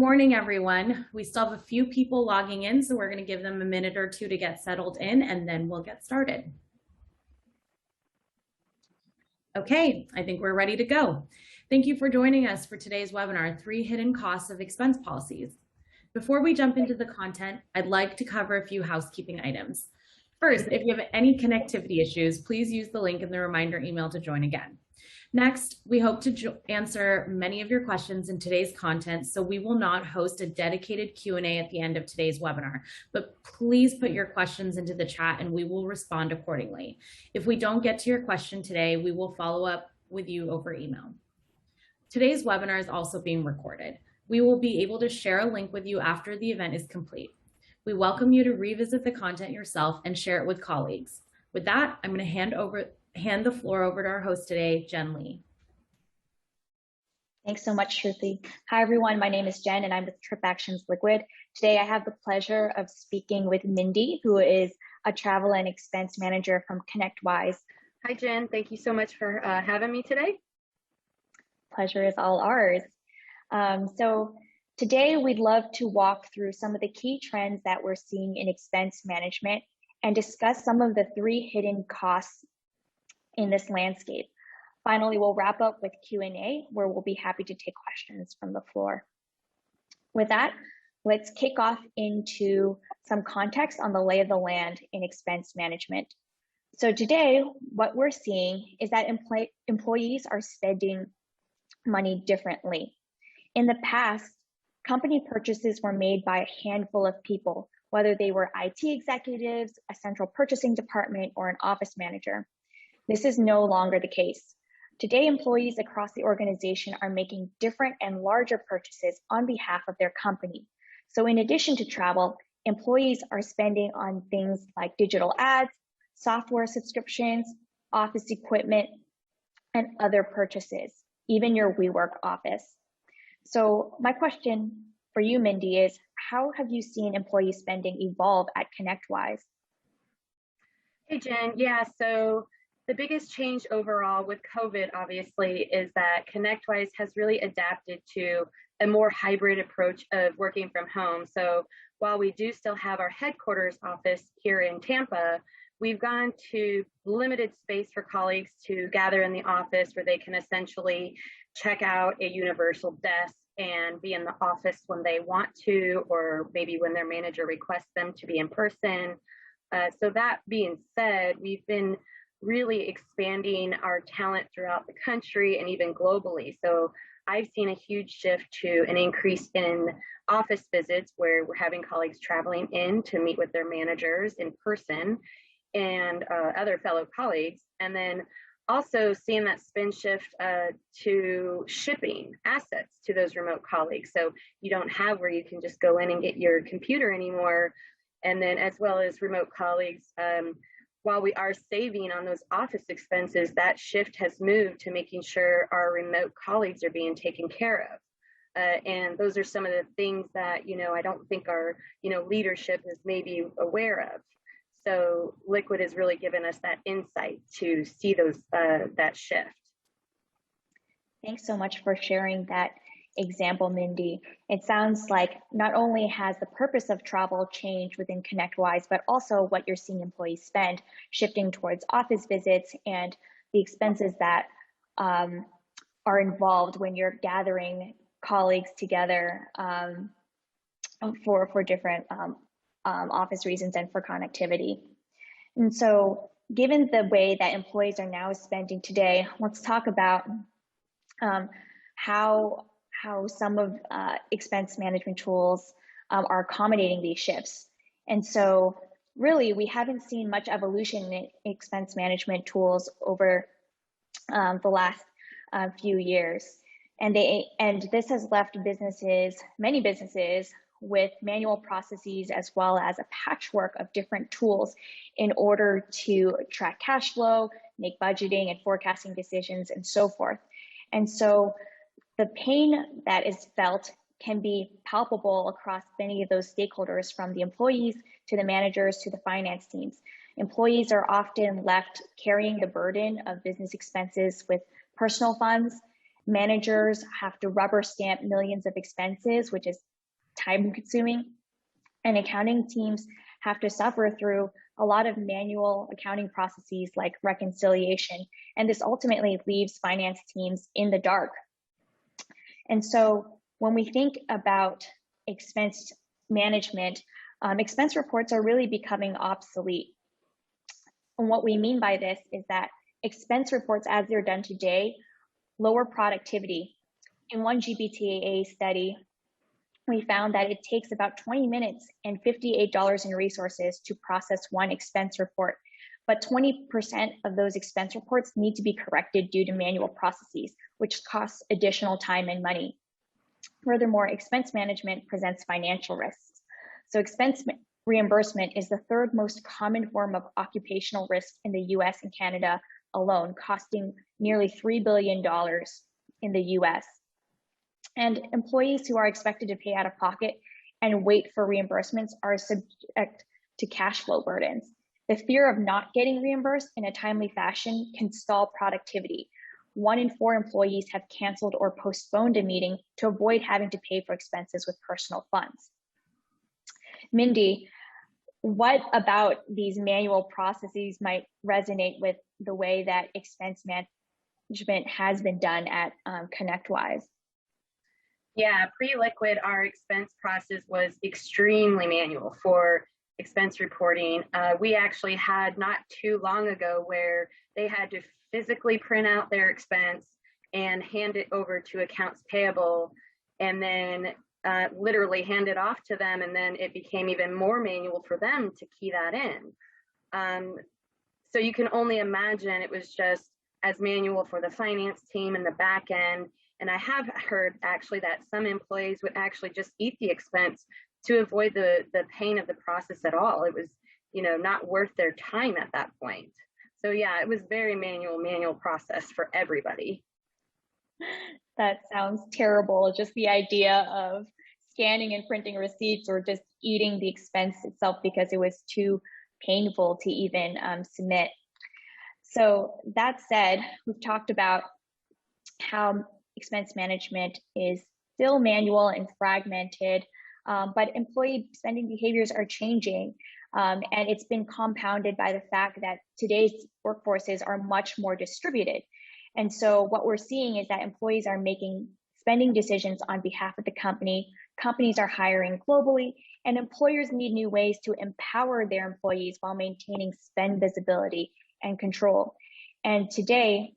morning, everyone. We still have a few people logging in, so we're going to give them a minute or two to get settled in, and then we'll get started. Okay, I think we're ready to go. Thank you for joining us for today's webinar, 3 Hidden Costs of Expense Policies. Before we jump into the content, I'd like to cover a few housekeeping items. First, if you have any connectivity issues, please use the link in the reminder email to join again. Next, we hope to answer many of your questions in today's content, so we will not host a dedicated Q&A at the end of today's webinar, but please put your questions into the chat and we will respond accordingly. If we don't get to your question today, we will follow up with you over email. Today's webinar is also being recorded. We will be able to share a link with you after the event is complete. We welcome you to revisit the content yourself and share it with colleagues. With that, I'm going to hand the floor over to our host today, Jen Lee. Thanks so much, Shruti. Hi, everyone. My name is Jen, and I'm with TripActions Liquid. Today, I have the pleasure of speaking with Mindy, who is a travel and expense manager from ConnectWise. Hi, Jen. Thank you so much for having me today. Pleasure is all ours. So today, we'd love to walk through some of the key trends that we're seeing in expense management and discuss some of the 3 hidden costs in this landscape. Finally, we'll wrap up with Q&A, where we'll be happy to take questions from the floor. With that, let's kick off into some context on the lay of the land in expense management. So today, what we're seeing is that employees are spending money differently. In the past, company purchases were made by a handful of people, whether they were IT executives, a central purchasing department, or an office manager. This is no longer the case. Today, employees across the organization are making different and larger purchases on behalf of their company. So in addition to travel, employees are spending on things like digital ads, software subscriptions, office equipment, and other purchases, even your WeWork office. So my question for you, Mindy, is how have you seen employee spending evolve at ConnectWise? Hey, Jen. Yeah, so the biggest change overall with COVID, obviously, is that ConnectWise has really adapted to a more hybrid approach of working from home. So while we do still have our headquarters office here in Tampa, we've gone to limited space for colleagues to gather in the office where they can essentially check out a universal desk and be in the office when they want to, or maybe when their manager requests them to be in person. So that being said, we've been really expanding our talent throughout the country and even globally. So I've seen a huge shift to an increase in office visits where we're having colleagues traveling in to meet with their managers in person and other fellow colleagues. And then also seeing that spend shift to shipping assets to those remote colleagues. So you don't have where you can just go in and get your computer anymore. And then as well as remote colleagues, while we are saving on those office expenses, that shift has moved to making sure our remote colleagues are being taken care of. And those are some of the things that, I don't think our, leadership is maybe aware of. So Liquid has really given us that insight to see that shift. Thanks so much for sharing that example, Mindy. It sounds like not only has the purpose of travel changed within ConnectWise, but also what you're seeing employees spend, shifting towards office visits and the expenses that are involved when you're gathering colleagues together for different office reasons and for connectivity. And so given the way that employees are now spending today, let's talk about how some of expense management tools are accommodating these shifts. And so really, we haven't seen much evolution in expense management tools over the last few years. And this has left many businesses, with manual processes as well as a patchwork of different tools in order to track cash flow, make budgeting and forecasting decisions, and so forth. And so the pain that is felt can be palpable across many of those stakeholders, from the employees to the managers to the finance teams. Employees are often left carrying the burden of business expenses with personal funds. Managers have to rubber stamp millions of expenses, which is time consuming, and accounting teams have to suffer through a lot of manual accounting processes like reconciliation. And this ultimately leaves finance teams in the dark. And so when we think about expense management, expense reports are really becoming obsolete. And what we mean by this is that expense reports as they're done today lower productivity. In one GBTAA study, we found that it takes about 20 minutes and $58 in resources to process one expense report, but 20% of those expense reports need to be corrected due to manual processes, which costs additional time and money. Furthermore, expense management presents financial risks. So expense reimbursement is the third most common form of occupational risk in the US and Canada alone, costing nearly $3 billion in the US. And employees who are expected to pay out of pocket and wait for reimbursements are subject to cash flow burdens. The fear of not getting reimbursed in a timely fashion can stall productivity. 1 in 4 employees have canceled or postponed a meeting to avoid having to pay for expenses with personal funds. Mindy, what about these manual processes might resonate with the way that expense management has been done at ConnectWise? Yeah, pre-Liquid, our expense process was extremely manual for expense reporting. We actually had not too long ago where they had to physically print out their expense and hand it over to accounts payable, and then literally hand it off to them, and then it became even more manual for them to key that in. So you can only imagine it was just as manual for the finance team and the back end. And I have heard actually that some employees would actually just eat the expense to avoid the pain of the process at all. It was, not worth their time at that point. So yeah, it was very manual process for everybody. That sounds terrible. Just the idea of scanning and printing receipts or just eating the expense itself because it was too painful to even submit. So that said, we've talked about how expense management is still manual and fragmented, but employee spending behaviors are changing. And it's been compounded by the fact that today's workforces are much more distributed. And so what we're seeing is that employees are making spending decisions on behalf of the company. Companies are hiring globally, and employers need new ways to empower their employees while maintaining spend visibility and control. And today,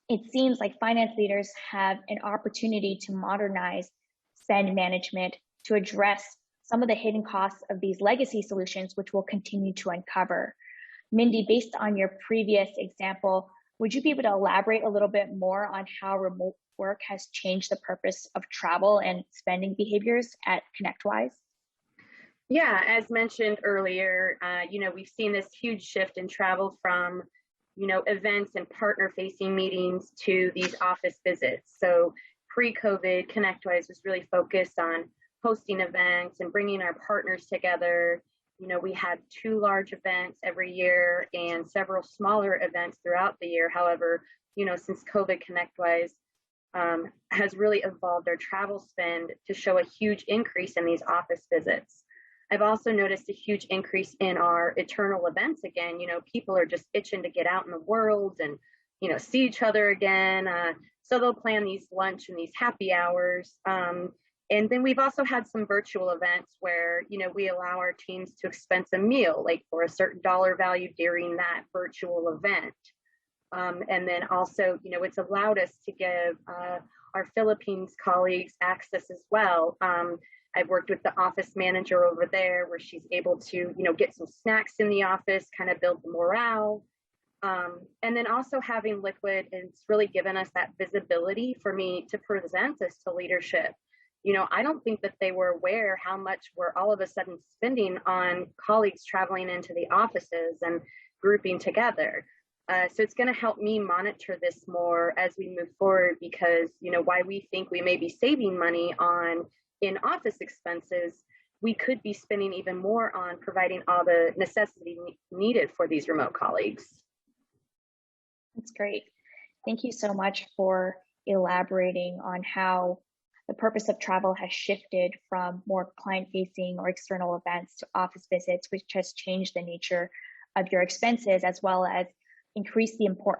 it seems like finance leaders have an opportunity to modernize spend management to address some of the hidden costs of these legacy solutions, which we'll continue to uncover. Mindy, based on your previous example, would you be able to elaborate a little bit more on how remote work has changed the purpose of travel and spending behaviors at ConnectWise? Yeah, as mentioned earlier, we've seen this huge shift in travel from, events and partner-facing meetings to these office visits. So pre-COVID, ConnectWise was really focused on hosting events and bringing our partners together. We had 2 large events every year and several smaller events throughout the year. However, since COVID, ConnectWise has really evolved our travel spend to show a huge increase in these office visits. I've also noticed a huge increase in our eternal events again. People are just itching to get out in the world and, see each other again. So they'll plan these lunch and these happy hours. And then we've also had some virtual events where, we allow our teams to expense a meal, like for a certain dollar value during that virtual event. And then also, it's allowed us to give our Philippines colleagues access as well. I've worked with the office manager over there where she's able to, get some snacks in the office, kind of build the morale. And then also having Liquid, it's really given us that visibility for me to present this to leadership. I don't think that they were aware how much we're all of a sudden spending on colleagues traveling into the offices and grouping together. So it's going to help me monitor this more as we move forward because, while we think we may be saving money on in-office expenses, we could be spending even more on providing all the necessity needed for these remote colleagues. That's great. Thank you so much for elaborating on how the purpose of travel has shifted from more client-facing or external events to office visits, which has changed the nature of your expenses, as well as increased the importance